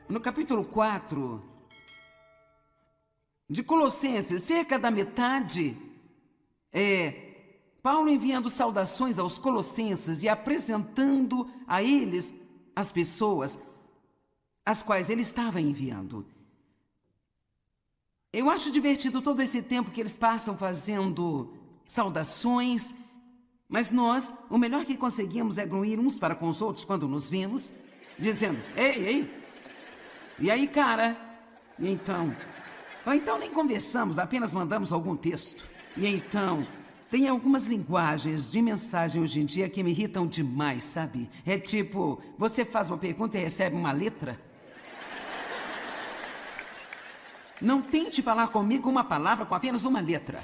no capítulo 4 de Colossenses, cerca da metade, Paulo enviando saudações aos colossenses e apresentando a eles as pessoas as quais ele estava enviando. Eu acho divertido todo esse tempo que eles passam fazendo saudações, mas nós, o melhor que conseguimos é gruir uns para com os outros quando nos vimos, dizendo, ei, e aí, cara? E então... Ou então nem conversamos, apenas mandamos algum texto. E então, tem algumas linguagens de mensagem hoje em dia que me irritam demais, sabe? É tipo, você faz uma pergunta e recebe uma letra. Não tente falar comigo uma palavra com apenas uma letra.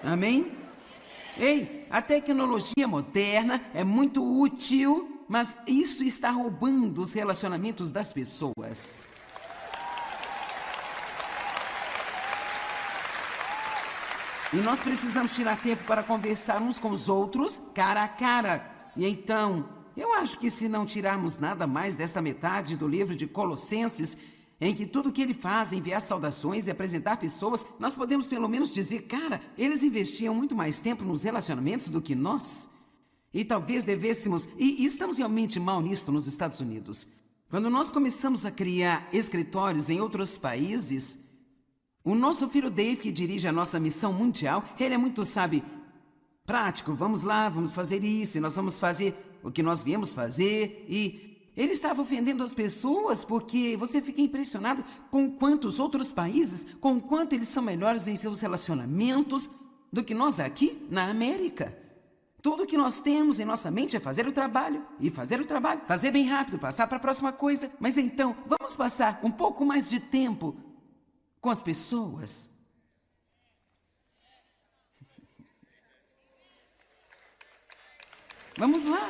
Amém? Ei, a tecnologia moderna é muito útil, mas isso está roubando os relacionamentos das pessoas. E nós precisamos tirar tempo para conversar uns com os outros, cara a cara. E então, eu acho que se não tirarmos nada mais desta metade do livro de Colossenses, em que tudo que ele faz é enviar saudações e apresentar pessoas, nós podemos pelo menos dizer, cara, eles investiam muito mais tempo nos relacionamentos do que nós. E talvez devêssemos, e estamos realmente mal nisto nos Estados Unidos. Quando nós começamos a criar escritórios em outros países, o nosso filho Dave, que dirige a nossa missão mundial, ele é muito, prático. Vamos lá, vamos fazer isso, e nós vamos fazer o que nós viemos fazer. E ele estava ofendendo as pessoas porque você fica impressionado com quantos outros países, com quanto eles são melhores em seus relacionamentos do que nós aqui na América. Tudo que nós temos em nossa mente é fazer o trabalho, e fazer o trabalho, fazer bem rápido, passar para a próxima coisa. Mas então, vamos passar um pouco mais de tempo com as pessoas. Vamos lá.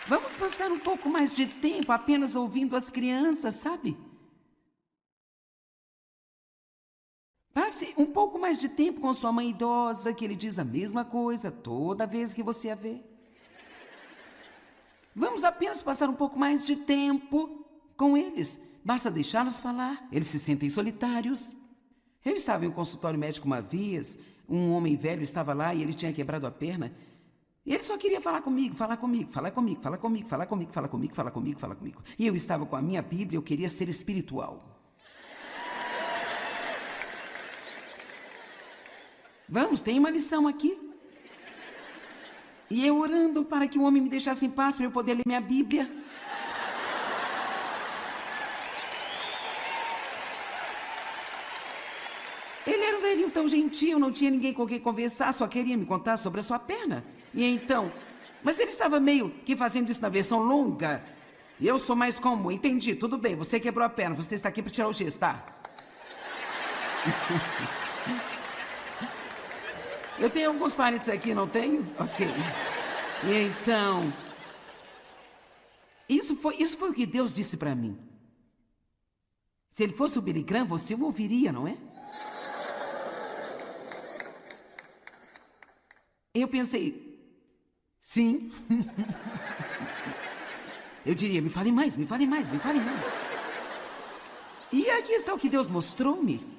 Vamos passar um pouco mais de tempo apenas ouvindo as crianças, sabe? Passe um pouco mais de tempo com sua mãe idosa, que ele diz a mesma coisa toda vez que você a vê. Vamos apenas passar um pouco mais de tempo com eles. Basta deixá-los falar. Eles se sentem solitários. Eu estava em um consultório médico uma vez. Um homem velho estava lá e ele tinha quebrado a perna. E ele só queria falar comigo, falar comigo, falar comigo, falar comigo, falar comigo, falar comigo, falar comigo, falar comigo. E eu estava com a minha Bíblia, eu queria ser espiritual. Vamos, tem uma lição aqui. E eu orando para que o homem me deixasse em paz para eu poder ler minha Bíblia. Ele era um velhinho tão gentil, não tinha ninguém com quem conversar, só queria me contar sobre a sua perna. E então, mas ele estava meio que fazendo isso na versão longa. E eu sou mais comum, entendi, tudo bem, você quebrou a perna, você está aqui para tirar o gesso, tá? Eu tenho alguns parentes aqui, não tenho? Ok. E então, isso foi o que Deus disse para mim. Se ele fosse o Billy Graham, você o ouviria, não é? Eu pensei, sim. Eu diria, me fale mais, me fale mais, me fale mais. E aqui está o que Deus mostrou-me.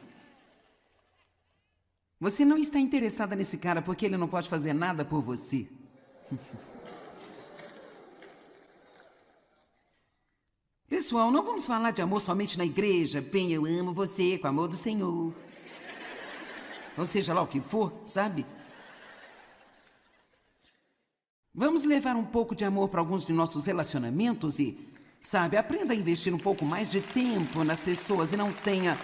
Você não está interessada nesse cara porque ele não pode fazer nada por você. Pessoal, não vamos falar de amor somente na igreja. Bem, eu amo você com o amor do Senhor. Ou seja lá o que for, sabe? Vamos levar um pouco de amor para alguns de nossos relacionamentos e, aprenda a investir um pouco mais de tempo nas pessoas e não tenha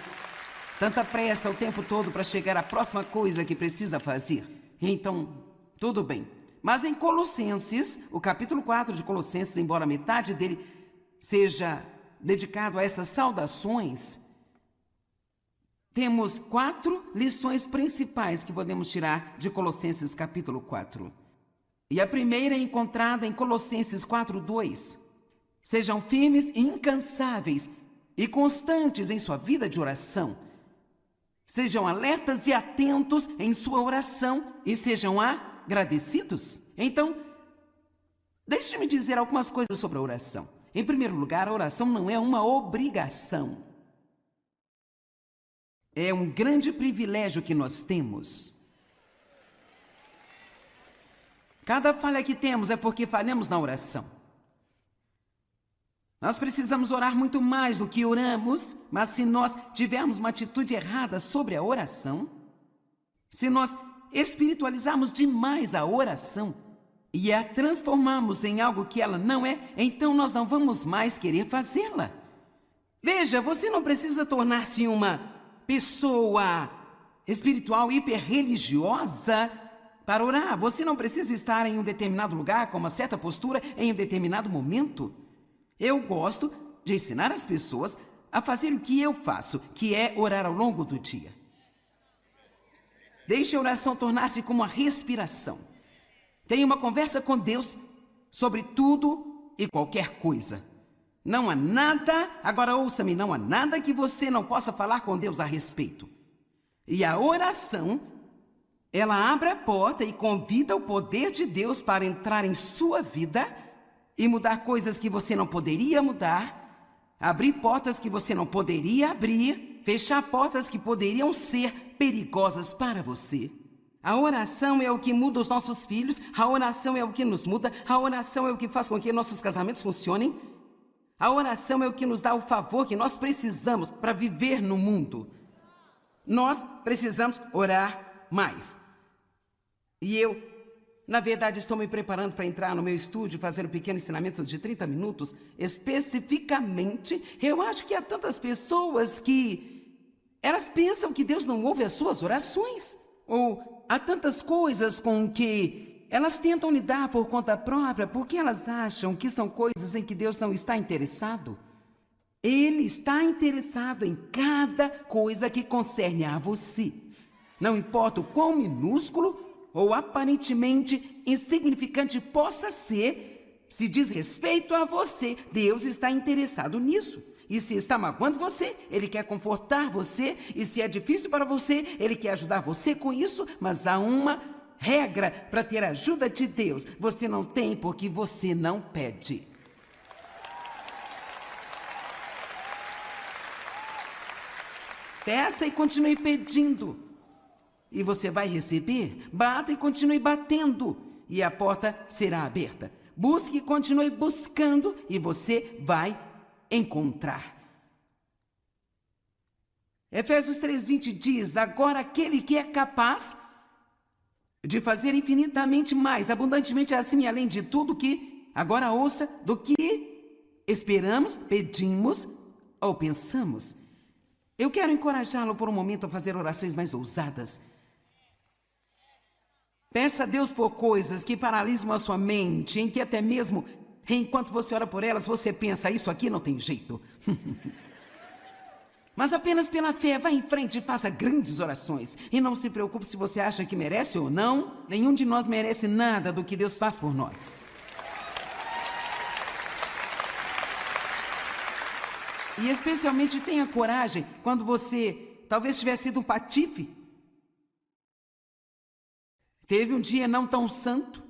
tanta pressa o tempo todo para chegar à próxima coisa que precisa fazer. Então, tudo bem. Mas em Colossenses, o capítulo 4 de Colossenses, embora metade dele seja dedicado a essas saudações, temos 4 lições principais que podemos tirar de Colossenses capítulo 4. E a primeira é encontrada em Colossenses 4:2. Sejam firmes e incansáveis e constantes em sua vida de oração. Sejam alertas e atentos em sua oração e sejam agradecidos. Então, deixe-me dizer algumas coisas sobre a oração. Em primeiro lugar, a oração não é uma obrigação. É um grande privilégio que nós temos. Cada falha que temos é porque falhamos na oração. Nós precisamos orar muito mais do que oramos, mas se nós tivermos uma atitude errada sobre a oração, se nós espiritualizarmos demais a oração e a transformarmos em algo que ela não é, então nós não vamos mais querer fazê-la. Veja, você não precisa tornar-se uma pessoa espiritual hiperreligiosa para orar. Você não precisa estar em um determinado lugar com uma certa postura em um determinado momento. Eu gosto de ensinar as pessoas a fazer o que eu faço, que é orar ao longo do dia. Deixe a oração tornar-se como uma respiração. Tenha uma conversa com Deus sobre tudo e qualquer coisa. Não há nada, agora ouça-me, não há nada que você não possa falar com Deus a respeito. E a oração, ela abre a porta e convida o poder de Deus para entrar em sua vida e mudar coisas que você não poderia mudar, abrir portas que você não poderia abrir, fechar portas que poderiam ser perigosas para você. A oração é o que muda os nossos filhos, a oração é o que nos muda, a oração é o que faz com que nossos casamentos funcionem. A oração é o que nos dá o favor que nós precisamos para viver no mundo. Nós precisamos orar mais. E eu, na verdade, estou me preparando para entrar no meu estúdio, fazer um pequeno ensinamento de 30 minutos. Especificamente, eu acho que há tantas pessoas que elas pensam que Deus não ouve as suas orações. Ou há tantas coisas com que elas tentam lidar por conta própria porque elas acham que são coisas em que Deus não está interessado. Ele está interessado em cada coisa que concerne a você. Não importa o quão minúsculo ou aparentemente insignificante possa ser, se diz respeito a você, Deus está interessado nisso. E se está magoando você, Ele quer confortar você. E se é difícil para você, Ele quer ajudar você com isso. Mas há uma regra para ter a ajuda de Deus. Você não tem porque você não pede. Peça e continue pedindo. E você vai receber. Bata e continue batendo. E a porta será aberta. Busque e continue buscando. E você vai encontrar. Efésios 3:20 diz: agora aquele que é capaz de fazer infinitamente mais, abundantemente acima e além de tudo que, agora ouça, do que esperamos, pedimos ou pensamos. Eu quero encorajá-lo por um momento a fazer orações mais ousadas. Peça a Deus por coisas que paralisam a sua mente, em que até mesmo, enquanto você ora por elas, você pensa, isso aqui não tem jeito. Mas apenas pela fé, vá em frente e faça grandes orações. E não se preocupe se você acha que merece ou não. Nenhum de nós merece nada do que Deus faz por nós. E especialmente tenha coragem quando você talvez tivesse sido um patife. Teve um dia não tão santo.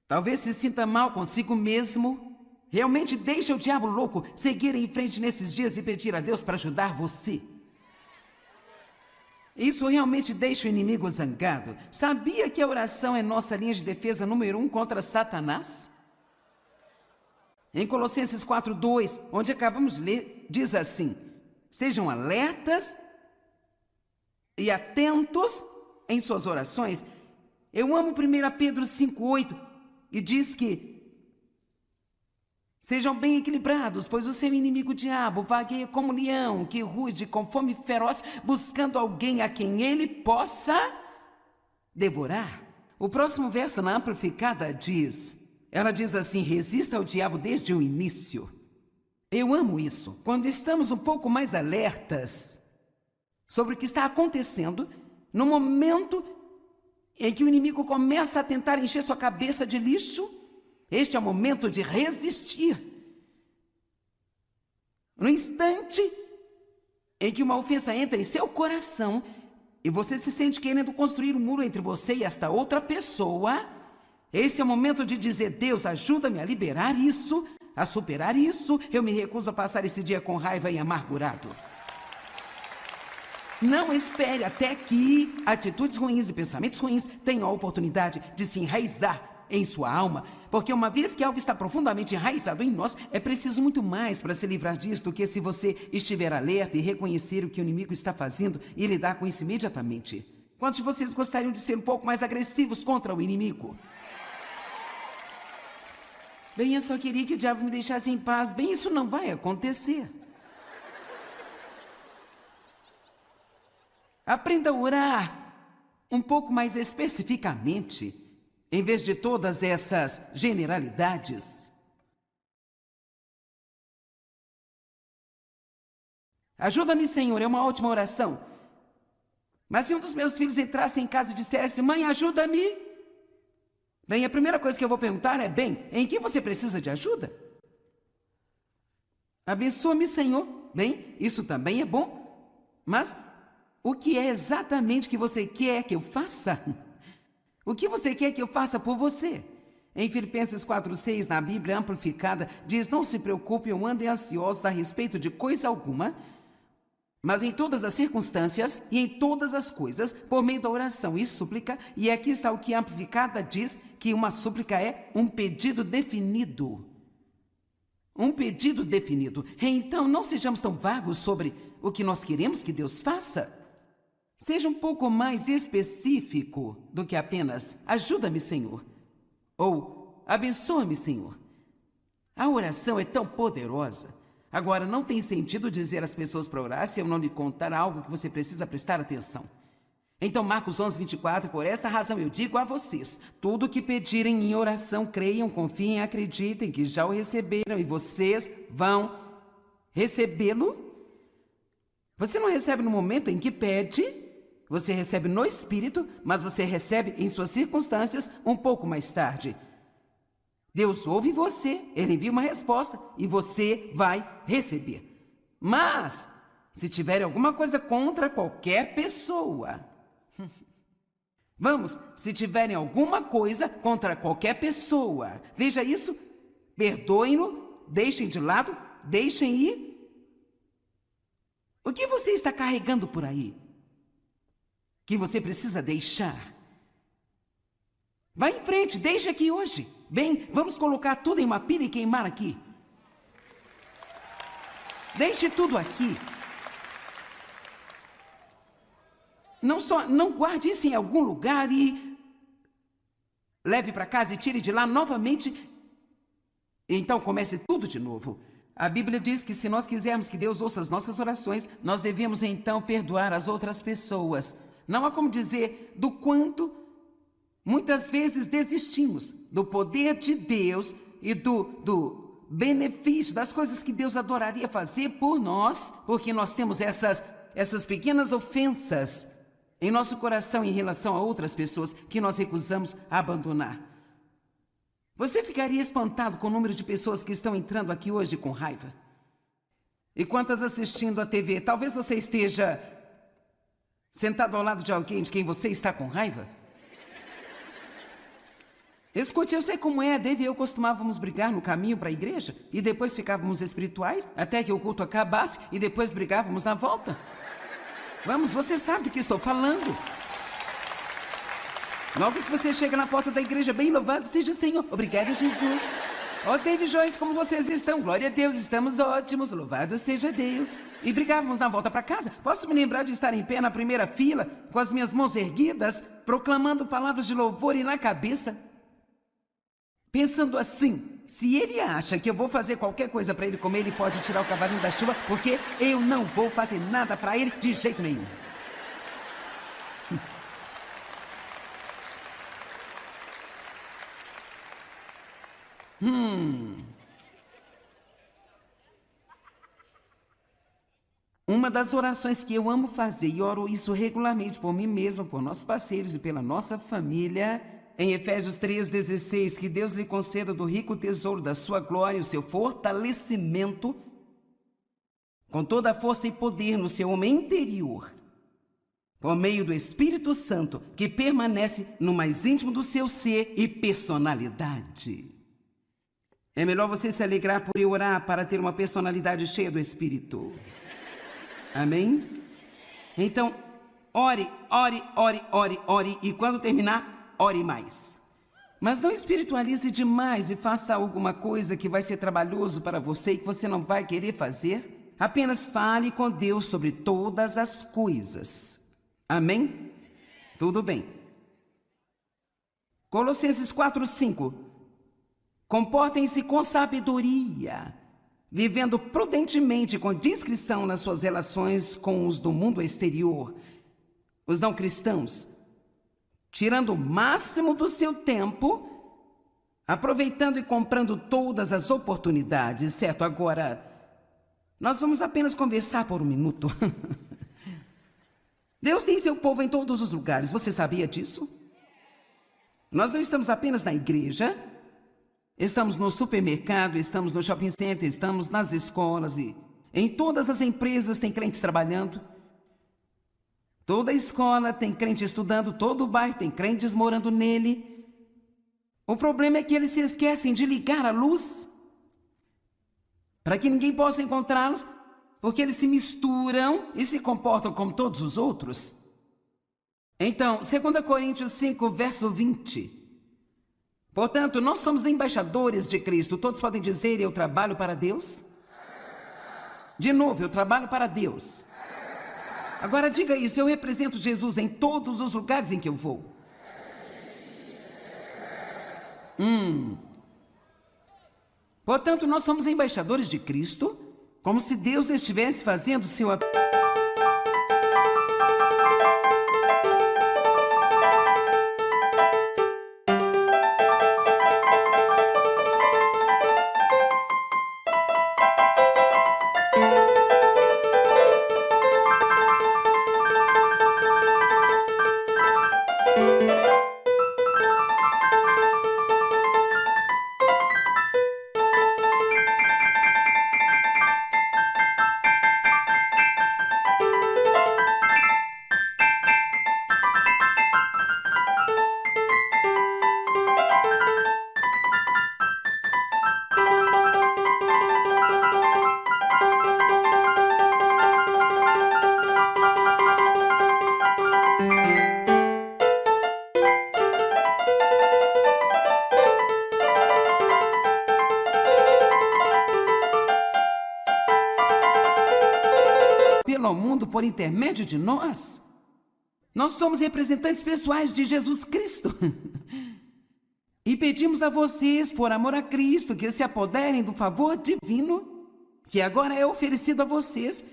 Talvez se sinta mal consigo mesmo. Realmente deixa o diabo louco seguir em frente nesses dias e pedir a Deus para ajudar você. Isso realmente deixa o inimigo zangado. Sabia que a oração é nossa linha de defesa número 1 contra Satanás? Em Colossenses 4:2, onde acabamos de ler, diz assim: sejam alertas e atentos em suas orações. Eu amo 1 Pedro 5:8 e diz que sejam bem equilibrados, pois o seu inimigo diabo vagueia como leão que ruge com fome feroz, buscando alguém a quem ele possa devorar. O próximo verso na Amplificada ela diz assim: resista ao diabo desde o início. Eu amo isso. Quando estamos um pouco mais alertas sobre o que está acontecendo, no momento em que o inimigo começa a tentar encher sua cabeça de lixo, este é o momento de resistir. No instante em que uma ofensa entra em seu coração e você se sente querendo construir um muro entre você e esta outra pessoa, esse é o momento de dizer: Deus, ajuda-me a liberar isso, a superar isso. Eu me recuso a passar esse dia com raiva e amargurado. Não espere até que atitudes ruins e pensamentos ruins tenham a oportunidade de se enraizar em sua alma, porque uma vez que algo está profundamente enraizado em nós, é preciso muito mais para se livrar disso do que se você estiver alerta e reconhecer o que o inimigo está fazendo e lidar com isso imediatamente. Quantos de vocês gostariam de ser um pouco mais agressivos contra o inimigo? Bem, eu só queria que o diabo me deixasse em paz. Bem, isso não vai acontecer. Aprenda a orar um pouco mais especificamente, em vez de todas essas generalidades. Ajuda-me, Senhor, é uma ótima oração. Mas se um dos meus filhos entrasse em casa e dissesse: mãe, ajuda-me. Bem, a primeira coisa que eu vou perguntar é: bem, em que você precisa de ajuda? Abençoa-me, Senhor. Bem, isso também é bom. Mas o que é exatamente que você quer que eu faça? O que você quer que eu faça por você? Em Filipenses 4:6, na Bíblia Amplificada, diz: não se preocupem ou andem ansiosos a respeito de coisa alguma, mas em todas as circunstâncias e em todas as coisas, por meio da oração e súplica. E aqui está o que a Amplificada diz, que uma súplica é um pedido definido. Um pedido definido. Então, não sejamos tão vagos sobre o que nós queremos que Deus faça. Seja um pouco mais específico do que apenas: ajuda-me, Senhor, ou abençoa-me, Senhor. A oração é tão poderosa. Agora, não tem sentido dizer às pessoas para orar se eu não lhe contar algo que você precisa prestar atenção. Então, Marcos 11:24, por esta razão eu digo a vocês: tudo o que pedirem em oração, creiam, confiem, acreditem que já o receberam e vocês vão recebê-lo. Você não recebe no momento em que pede, você recebe no Espírito, mas você recebe em suas circunstâncias um pouco mais tarde. Deus ouve você, Ele envia uma resposta e você vai receber. Mas, se tiver alguma coisa contra qualquer pessoa, se tiverem alguma coisa contra qualquer pessoa, veja isso, perdoem-no, deixem de lado, deixem ir. O que você está carregando por aí que você precisa deixar? Vá em frente, deixa aqui hoje. Bem, vamos colocar tudo em uma pilha e queimar aqui. Deixe tudo aqui. Não guarde isso em algum lugar e leve para casa e tire de lá novamente. Então comece tudo de novo. A Bíblia diz que se nós quisermos que Deus ouça as nossas orações, nós devemos então perdoar as outras pessoas. Não há como dizer do quanto muitas vezes desistimos do poder de Deus e do benefício, das coisas que Deus adoraria fazer por nós, porque nós temos essas pequenas ofensas em nosso coração em relação a outras pessoas que nós recusamos a abandonar. Você ficaria espantado com o número de pessoas que estão entrando aqui hoje com raiva? E quantas assistindo a TV? Talvez você esteja sentado ao lado de alguém de quem você está com raiva? Escute, eu sei como é. Dave e eu costumávamos brigar no caminho para a igreja e depois ficávamos espirituais até que o culto acabasse e depois brigávamos na volta. Vamos, você sabe do que estou falando. Logo que você chega na porta da igreja, bem louvado seja o Senhor. Obrigado, Jesus. Ó, Dave e Joyce, como vocês estão? Glória a Deus, estamos ótimos. Louvado seja Deus. E brigávamos na volta para casa. Posso me lembrar de estar em pé na primeira fila, com as minhas mãos erguidas, proclamando palavras de louvor e na cabeça, pensando assim: se ele acha que eu vou fazer qualquer coisa para ele comer, ele pode tirar o cavalinho da chuva, porque eu não vou fazer nada para ele de jeito nenhum. Uma das orações que eu amo fazer, e oro isso regularmente por mim mesma, por nossos parceiros e pela nossa família, em Efésios 3,16, que Deus lhe conceda do rico tesouro da sua glória o seu fortalecimento com toda a força e poder no seu homem interior, por meio do Espírito Santo, que permanece no mais íntimo do seu ser e personalidade. É melhor você se alegrar por eu orar para ter uma personalidade cheia do Espírito. Amém? Então, ore, ore, ore, ore, ore, e quando terminar, ore mais. Mas não espiritualize demais e faça alguma coisa que vai ser trabalhoso para você e que você não vai querer fazer. Apenas fale com Deus sobre todas as coisas. Amém? Tudo bem. Colossenses 4:5. Comportem-se com sabedoria, vivendo prudentemente com discrição nas suas relações com os do mundo exterior, os não cristãos, tirando o máximo do seu tempo, aproveitando e comprando todas as oportunidades, certo? Agora, nós vamos apenas conversar por um minuto. Deus tem seu povo em todos os lugares, você sabia disso? Nós não estamos apenas na igreja, estamos no supermercado, estamos no shopping center, estamos nas escolas e em todas as empresas tem crentes trabalhando. Toda escola tem crente estudando, todo bairro tem crentes morando nele. O problema é que eles se esquecem de ligar a luz para que ninguém possa encontrá-los, porque eles se misturam e se comportam como todos os outros. Então, 2 Coríntios 5, verso 20. Portanto, nós somos embaixadores de Cristo. Todos podem dizer, eu trabalho para Deus? De novo, eu trabalho para Deus. Agora diga isso, eu represento Jesus em todos os lugares em que eu vou. Portanto, nós somos embaixadores de Cristo, como se Deus estivesse fazendo seu... pelo mundo por intermédio de nós. Nós somos representantes pessoais de Jesus Cristo. E pedimos a vocês, por amor a Cristo, que se apoderem do favor divino que agora é oferecido a vocês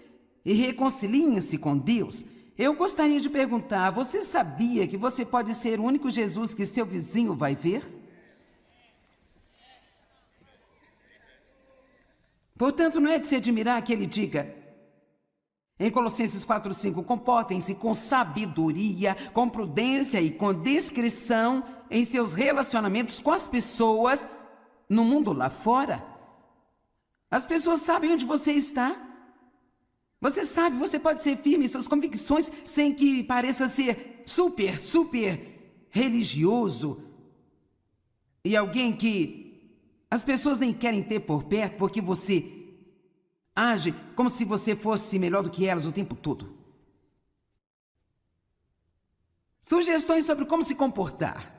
e reconciliem-se com Deus. Eu gostaria de perguntar, você sabia que você pode ser o único Jesus que seu vizinho vai ver? Portanto, não é de se admirar que ele diga, em Colossenses 4:5, comportem-se com sabedoria, com prudência e com discrição em seus relacionamentos com as pessoas no mundo lá fora. As pessoas sabem onde você está. Você sabe, você pode ser firme em suas convicções sem que pareça ser super religioso e alguém que as pessoas nem querem ter por perto porque você age como se você fosse melhor do que elas o tempo todo. Sugestões sobre como se comportar.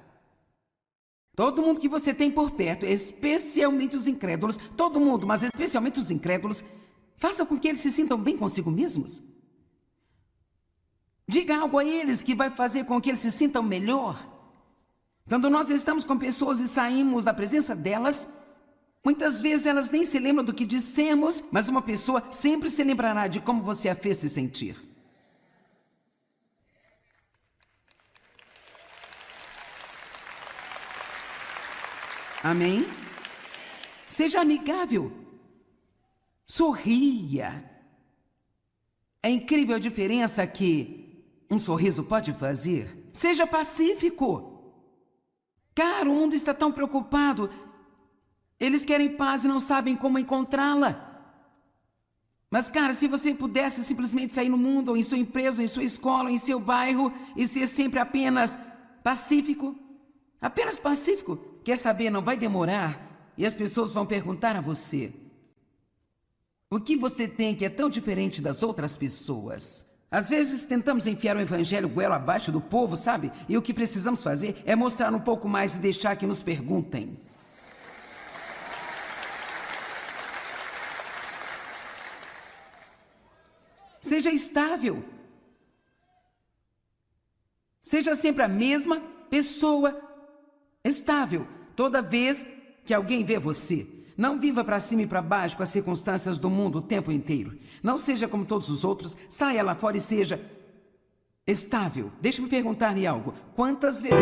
Todo mundo que você tem por perto, especialmente os incrédulos, todo mundo, mas especialmente os incrédulos, faça com que eles se sintam bem consigo mesmos. Diga algo a eles que vai fazer com que eles se sintam melhor. Quando nós estamos com pessoas e saímos da presença delas, muitas vezes elas nem se lembram do que dissemos, mas uma pessoa sempre se lembrará de como você a fez se sentir. Amém? Seja amigável. Sorria. É incrível a diferença que um sorriso pode fazer. Seja pacífico. Cara, o mundo está tão preocupado. Eles querem paz e não sabem como encontrá-la. Mas, cara, se você pudesse simplesmente sair no mundo, ou em sua empresa, ou em sua escola, ou em seu bairro, e ser sempre apenas pacífico, quer saber, não vai demorar, e as pessoas vão perguntar a você: o que você tem que é tão diferente das outras pessoas? Às vezes tentamos enfiar o evangelho goela abaixo do povo, sabe? E o que precisamos fazer é mostrar um pouco mais e deixar que nos perguntem. Seja estável. Seja sempre a mesma pessoa estável toda vez que alguém vê você. Não viva para cima e para baixo com as circunstâncias do mundo o tempo inteiro. Não seja como todos os outros. Saia lá fora e seja estável. Deixa-me perguntar-lhe algo. Quantas vezes...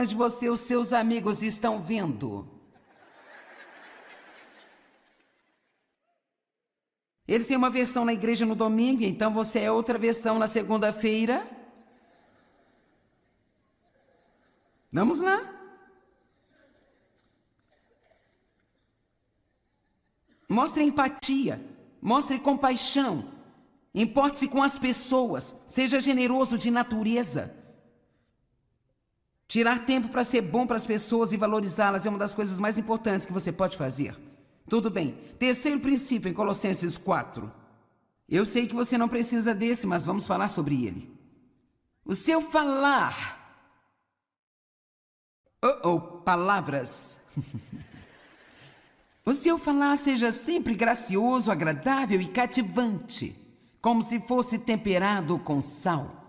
de você os seus amigos estão vendo? Eles têm uma versão na igreja no domingo, então você é outra versão na segunda-feira. Vamos lá. Mostre empatia, mostre compaixão, importe-se com as pessoas, seja generoso de natureza. Tirar tempo para ser bom para as pessoas e valorizá-las é uma das coisas mais importantes que você pode fazer. Tudo bem. Terceiro princípio em Colossenses 4. Eu sei que você não precisa desse, mas vamos falar sobre ele. O seu falar. Palavras. O seu falar seja sempre gracioso, agradável e cativante, como se fosse temperado com sal.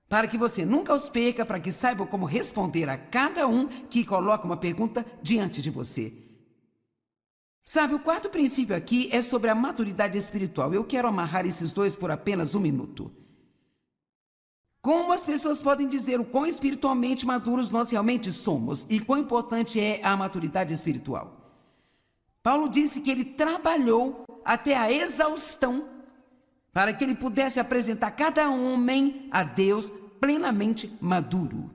Para que você nunca os perca, para que saiba como responder a cada um que coloca uma pergunta diante de você. Sabe, o quarto princípio aqui é sobre a maturidade espiritual. Eu quero amarrar esses dois por apenas um minuto. Como as pessoas podem dizer o quão espiritualmente maduros nós realmente somos e quão importante é a maturidade espiritual? Paulo disse que ele trabalhou até a exaustão para que ele pudesse apresentar cada homem a Deus plenamente maduro.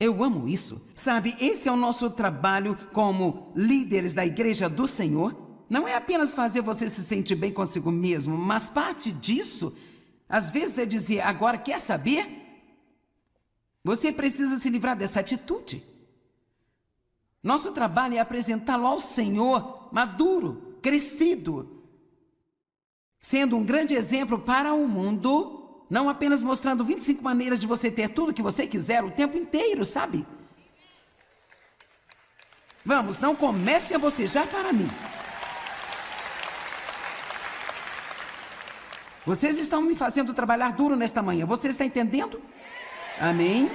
Eu amo isso. Sabe, esse é o nosso trabalho como líderes da Igreja do Senhor. Não é apenas fazer você se sentir bem consigo mesmo, mas parte disso, às vezes, é dizer: agora quer saber? Você precisa se livrar dessa atitude. Nosso trabalho é apresentá-lo ao Senhor maduro, crescido, sendo um grande exemplo para o mundo, não apenas mostrando 25 maneiras de você ter tudo que você quiser o tempo inteiro, sabe? Vamos, não comece a bocejar para mim. Vocês estão me fazendo trabalhar duro nesta manhã, você está entendendo? Amém?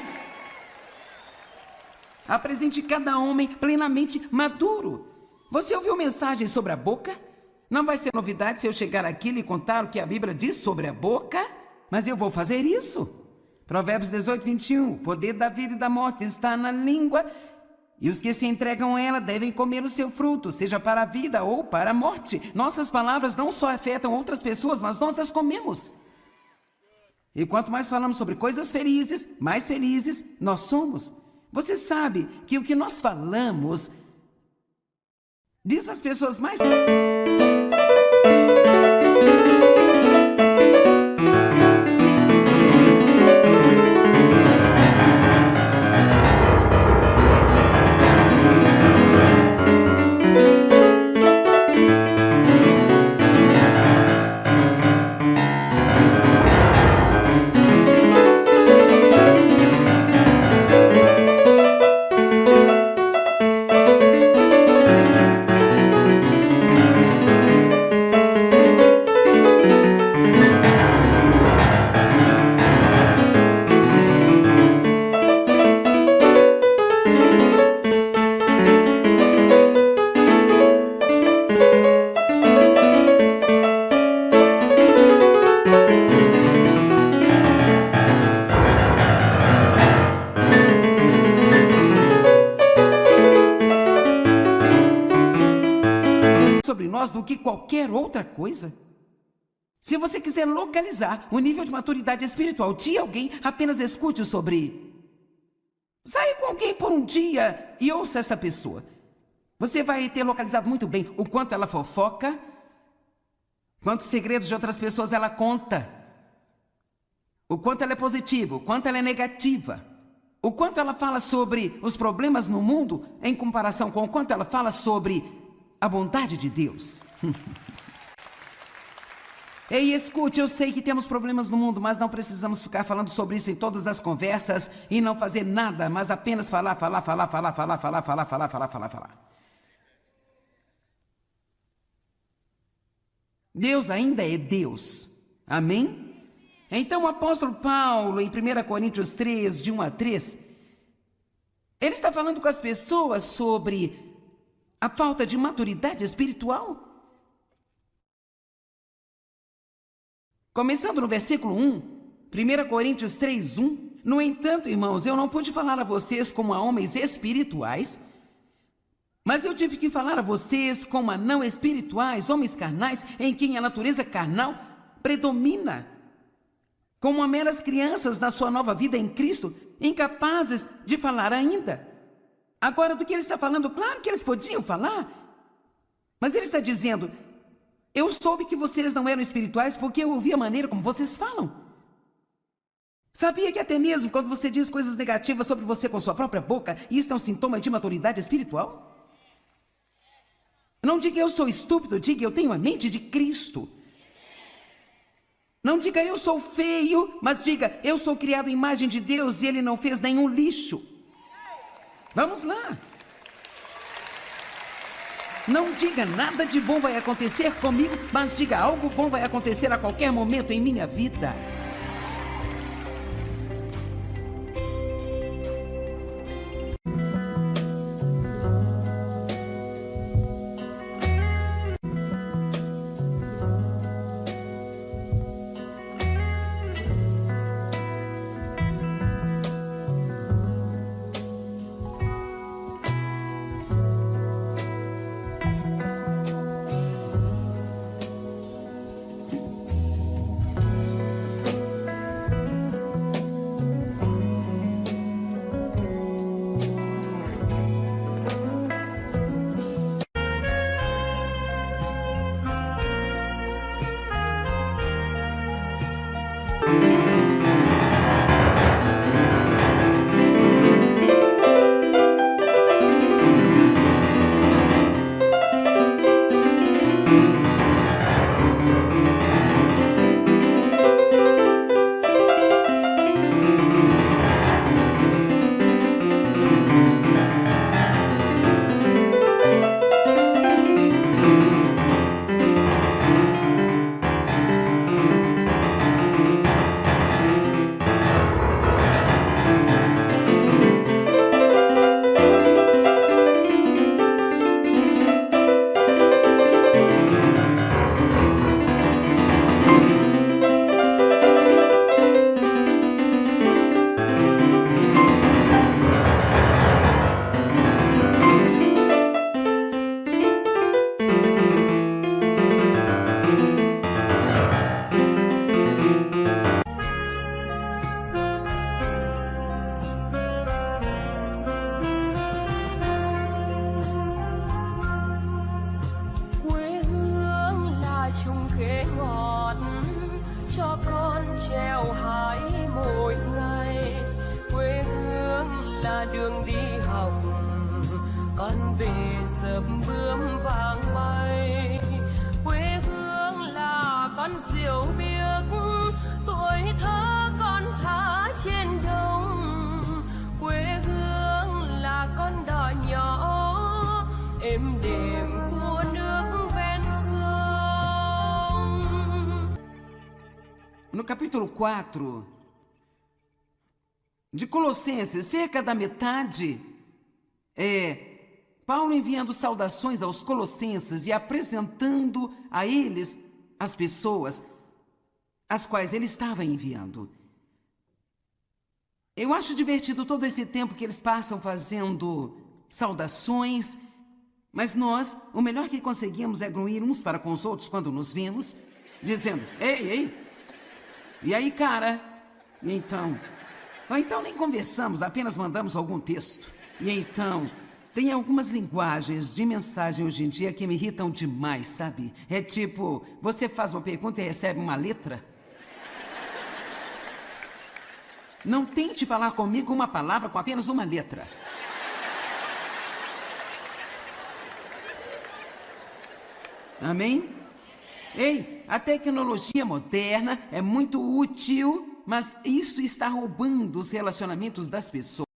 Apresente cada homem plenamente maduro. Você ouviu mensagem sobre a boca? Não vai ser novidade se eu chegar aqui e lhe contar o que a Bíblia diz sobre a boca, mas eu vou fazer isso. Provérbios 18, 21. O poder da vida e da morte está na língua, e os que se entregam a ela devem comer o seu fruto, seja para a vida ou para a morte. Nossas palavras não só afetam outras pessoas, mas nós as comemos. E quanto mais falamos sobre coisas felizes, mais felizes nós somos. Você sabe que o que nós falamos diz às pessoas mais... do que qualquer outra coisa? Se você quiser localizar o nível de maturidade espiritual de alguém, apenas escute sobre. Saia com alguém por um dia e ouça essa pessoa. Você vai ter localizado muito bem o quanto ela fofoca, quantos segredos de outras pessoas ela conta, o quanto ela é positiva, o quanto ela é negativa, o quanto ela fala sobre os problemas no mundo em comparação com o quanto ela fala sobre a bondade de Deus. Ei, escute, eu sei que temos problemas no mundo, mas não precisamos ficar falando sobre isso em todas as conversas e não fazer nada, mas apenas falar. Deus ainda é Deus. Amém? Então o apóstolo Paulo, em 1 Coríntios 3, de 1 a 3, ele está falando com as pessoas sobre a falta de maturidade espiritual. Começando no versículo 1, 1 Coríntios 3, 1. No entanto, irmãos, eu não pude falar a vocês como a homens espirituais, mas eu tive que falar a vocês como a não espirituais, homens carnais, em quem a natureza carnal predomina. Como a meras crianças na sua nova vida em Cristo, incapazes de falar ainda. Agora, do que ele está falando, claro que eles podiam falar, mas ele está dizendo: eu soube que vocês não eram espirituais porque eu ouvi a maneira como vocês falam. Sabia que até mesmo quando você diz coisas negativas sobre você com sua própria boca, isso é um sintoma de maturidade espiritual? Não diga eu sou estúpido, diga eu tenho a mente de Cristo. Não diga eu sou feio, mas diga eu sou criado à imagem de Deus e Ele não fez nenhum lixo. Vamos lá. Não diga nada de bom vai acontecer comigo, mas diga algo bom vai acontecer a qualquer momento em minha vida. đường đi học con về sớm bướm vàng bay. Quê hương là con diều biếc, tuổi thơ con thả trên đồng. Quê hương là con đò nhỏ êm đềm của nước ven sông. No capítulo 4 de Colossenses, cerca da metade, Paulo enviando saudações aos colossenses e apresentando a eles as pessoas as quais ele estava enviando. Eu acho divertido todo esse tempo que eles passam fazendo saudações, Mas nós, o melhor que conseguimos é gruir uns para com os outros quando nos vemos, dizendo, ei, ei, e aí, cara? E então? Ou então nem conversamos, apenas mandamos algum texto. E então, tem algumas linguagens de mensagem hoje em dia que me irritam demais, sabe? É tipo, você faz uma pergunta e recebe uma letra. Não tente falar comigo uma palavra com apenas uma letra. Amém? Ei, a tecnologia moderna é muito útil, mas isso está roubando os relacionamentos das pessoas.